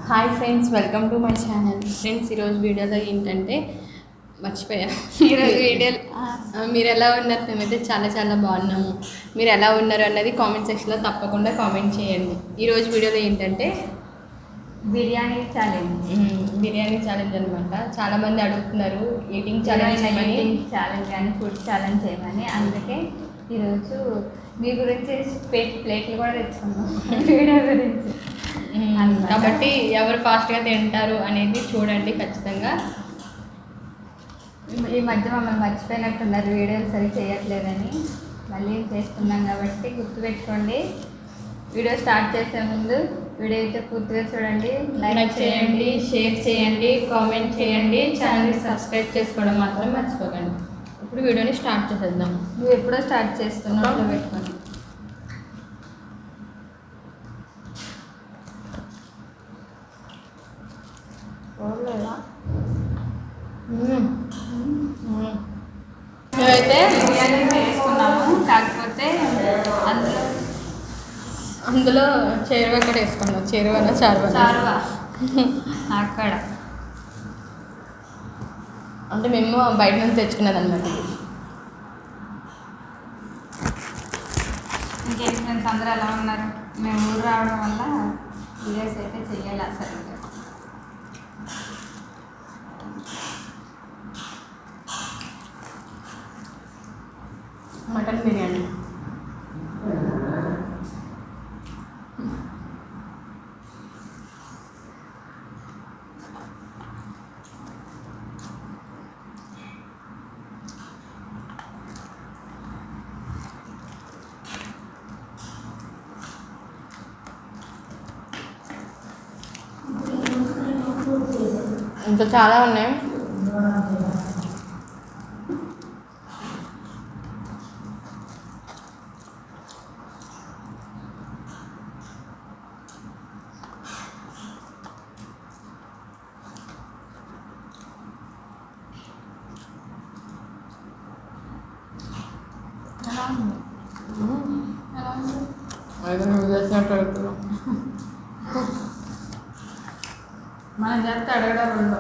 Hi friends, welcome to my channel. Friends, ఈరోజు వీడియోలో ఏంటంటే మర్చిపోయా. ఈరోజు వీడియోలో మీరు ఎలా ఉన్నారు? మేమైతే చాలా చాలా బాగున్నాము. మీరు ఎలా ఉన్నారు అన్నది కామెంట్ సెక్షన్లో తప్పకుండా కామెంట్ చేయండి. ఈరోజు వీడియోలో ఏంటంటే బిర్యానీ ఛాలెంజ్. బిర్యానీ ఛాలెంజ్ అనమాట. చాలామంది అడుగుతున్నారు ఈటింగ్ ఛాలెంజ్ ఛాలెంజ్ కానీ ఫుడ్ ఛాలెంజ్ చేయమని. అందుకే ఈరోజు మీ గురించి ప్లేట్లు కూడా తెచ్చుకున్నాం వీడియో గురించి. కాబట్టి ఎవరు ఫాస్ట్గా తింటారు అనేది చూడండి ఖచ్చితంగా. ఈ మధ్య మమ్మల్ని మర్చిపోయినట్టున్నారు, వీడియోలు సరి చేయట్లేదని. మళ్ళీ చేస్తున్నాం కాబట్టి గుర్తుపెట్టుకోండి. వీడియో స్టార్ట్ చేసే ముందు వీడియో అయితే పూర్తిగా చూడండి, లైక్ చేయండి, షేర్ చేయండి, కామెంట్ చేయండి, ఛానల్ని సబ్స్క్రైబ్ చేసుకోవడం మాత్రం మర్చిపోకండి. ఇప్పుడు వీడియోని స్టార్ట్ చేసేద్దాం. నువ్వు ఎప్పుడో స్టార్ట్ చేస్తున్నావు పెట్టుకొని. మేమైతే బిర్యానీ వేసుకున్నాము, కాకపోతే అందులో చేరువ కూడా వేసుకున్నాం. చేరువన చారువ అక్కడ అంటే మేము బయట నుంచి తెచ్చుకున్నది అనమాట. ఇంకేం ఫ్రెండ్స్, అందరూ ఎలా ఉన్నారు? మేము ఊరు రావడం వల్ల వీడియోస్ అయితే చెయ్యాలి అసలు. మటన్ బిర్యానీ ఇంకా చాలా ఉన్నాయి. ఎలా ఉంది? ఎలా ఉంది? అయితే నువ్వు చేసినట్టు అడుగుతున్నావు. మనం చేస్తే అడగడం రెండు.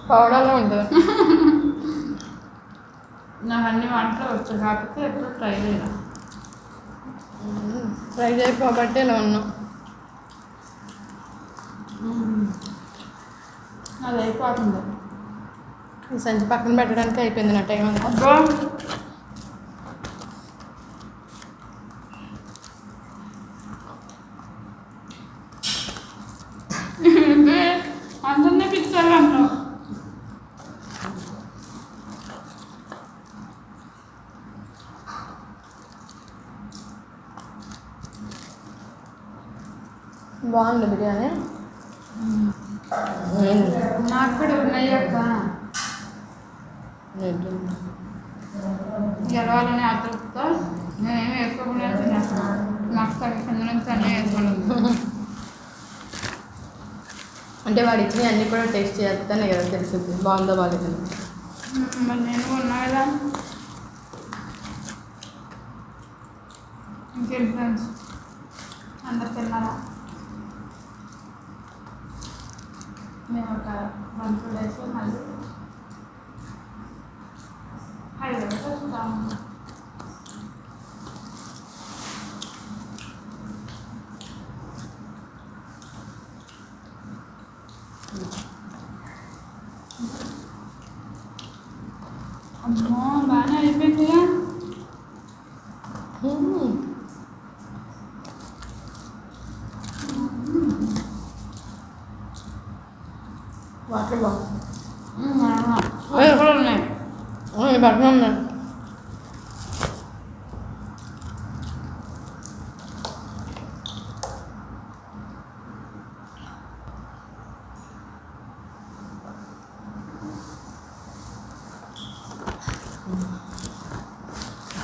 పౌడర్లో ఉంటుంది. నాకు అన్ని వంటలు వచ్చు, కాకపోతే ఎప్పుడు ట్రై చేయను. ట్రై చేయకపోబట్టి ఇలా ఉన్నాం. అది అయిపోతుంది. ఈ సంచి పక్కన పెట్టడానికి అయిపోయింది నా టైం అంతా. అబ్బో, అందరినీ పిక్చర్ అంటావు. బాగుంది బిర్యానీ. నాకు కూడా ఉన్నాయి అక్క. గెలవాలని ఆతృతతో నేనేమి ఎక్కువ తినేస్తాను. నాకు కింద నుంచి అన్నీ వేసుకోలేదు. అంటే వాడు ఇచ్చినవి అన్నీ కూడా టేస్ట్ చేస్తేనే కదా తెలిసింది బాగుందో బాగాలేదు. మరి నేను ఉన్నా కదా. ఇంకేం ఫ్రెండ్స్, అందరు తిన్నారా? మేము ఒక 1-2 days మళ్ళీ హైదరాబాద్ వస్తాము. అమ్మో, బాగానే అయిపోయిందిగా. వాటర్ బాగుంది. కూడా ఉన్నాయి. పక్కన ఉన్నాయి.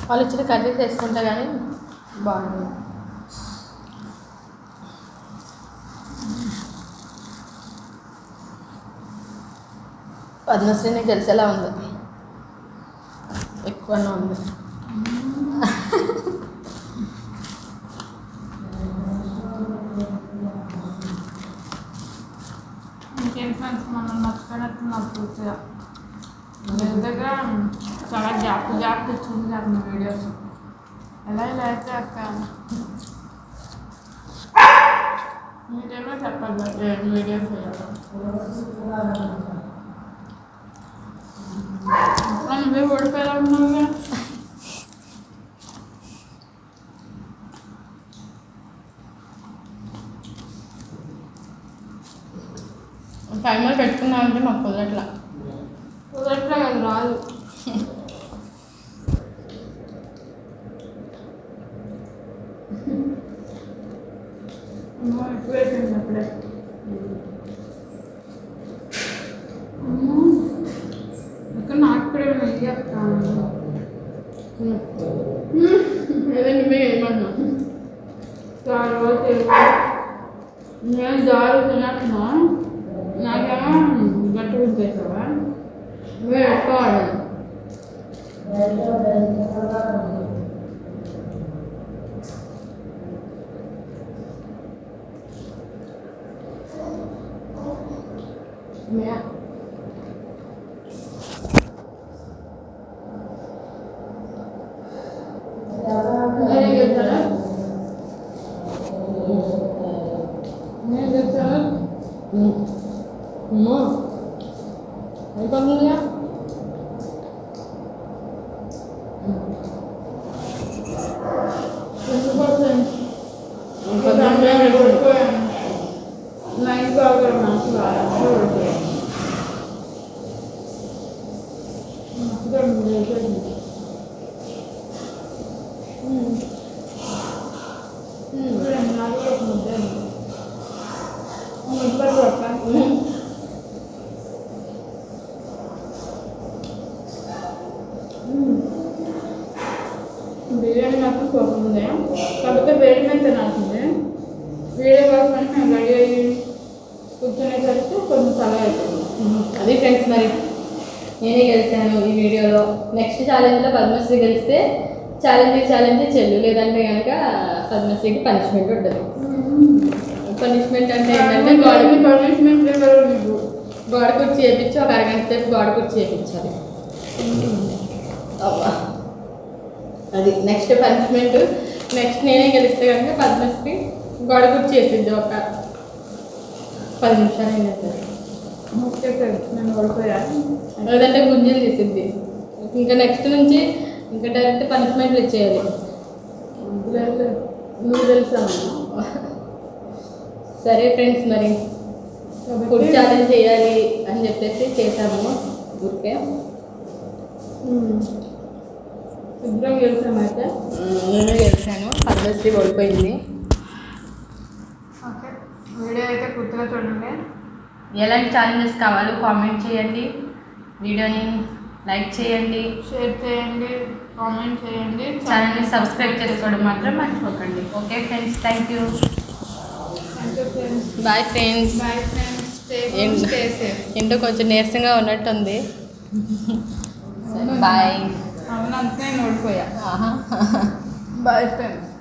వాళ్ళు ఇచ్చిన కర్రీస్ వేసుకుంటా కానీ బాగుంది. పద్మశ్రీ నీకు తెలిసేలా ఉంది, ఎక్కువనే ఉంది. మనం నచ్చుకున్నట్టు నాకు పూర్తిగా దగ్గర చాలా గ్యాప్ తెచ్చింది నాకు నా వీడియోస్ ఎలా ఇలా అయితే అక్క మీరేమో చెప్పాలి వీడియోస్ నువ్వే ఓడిపోయేలా ఉన్నావుగా టైమర్ పెట్టుకున్నామంటే మాకు కుదరట్లా అది రాదు ఎక్కువైపోయింది అప్పుడే ఇంకా నాకు కూడా నెయ్యి చెప్తాను ఏదో నువ్వే ఏమన్నా చాలా నేను జారు తినట్టున్నా నాకేమో గట్టి గుర్తేసావా నువ్వే పెట్టుకోవాలి అయిపోతుందిగా నైట్ బాగా నాకు బిర్యానీ మాత్రం పోతుంది కాకపోతే వేడి మీద తినాల్సింది వేరే కాకుండా మేము రెడీ అయ్యి కూర్చునేసరికి కొంచెం తల అవుతుంది అది ఫ్రెండ్స్ మరి నేనే గెలిచాను ఈ వీడియోలో నెక్స్ట్ ఛాలెంజ్లో పద్మశ్రీ గెలిస్తే ఛాలెంజ్ చెల్లు లేదంటే కనుక పద్మశ్రీకి పనిష్మెంట్ ఉంటుంది పనిష్మెంట్ అంటే ఏంటంటే పనిష్మెంట్ నీకు గోడ కుర్చీ చేయించి ఒక అరగంట సేపు గోడ కుర్చీ చేయించాలి అవ్వా అది నెక్స్ట్ పనిష్మెంట్ నెక్స్ట్ నేనే గెలిస్తే కనుక పద్మశ్రీ గోడ కుర్చీ చేసిద్ది ఒక 10 నిమిషాలు అయినా సరే ఓకే ఫ్రెండ్స్ నేను ఓడిపోయాను లేదంటే గుంజీలు తీసిద్ది ఇంకా నెక్స్ట్ నుంచి ఇంకా డైరెక్ట్ పనిష్మెంట్లు ఇచ్చేయాలి నువ్వు తెలుసా సరే ఫ్రెండ్స్ మరి ఫుడ్ ఛాలెంజ్ చేయాలి అని చెప్పేసి చేశాము ఊరికే శుభ్రం గెలిచామైతే నేను గెలిచాను పద్మశ్రీ ఓడిపోయింది ఓకే వీడియో అయితే పూర్తిగా చూడండి ఎలాంటి ఛాలెంజెస్ కావాలో కామెంట్ చేయండి వీడియోని లైక్ చేయండి షేర్ చేయండి కామెంట్ చేయండి ఛానల్ని సబ్స్క్రైబ్ చేసుకోవడం మాత్రం మర్చిపోకండి okay friends thank you friends bye friends bye friends stay safe ఏంటో కొంచెం నీరసంగా ఉన్నట్టుంది బాయ్ అవును అంతే నేను ఓడిపోయా బాయ్ ఫ్రెండ్స్